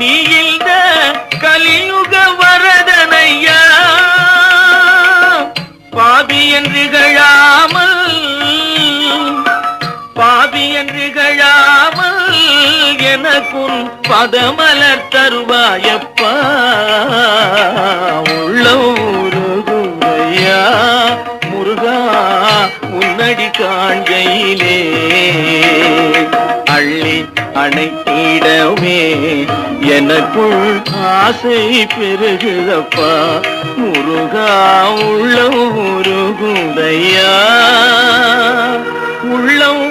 நீந்த கலியுக வரதனையா பாவி என்று கழாமல் எனக்குன் பதமலர் தருவாயப்பா உள்ளூருகுதையா முருகா உன்னடி காண்கையிலே அள்ளி அணைத்திடவே எனக்குள் ஆசை பெருகுதப்பா முருகா உள்ளம் உருகுதையா உள்ளம்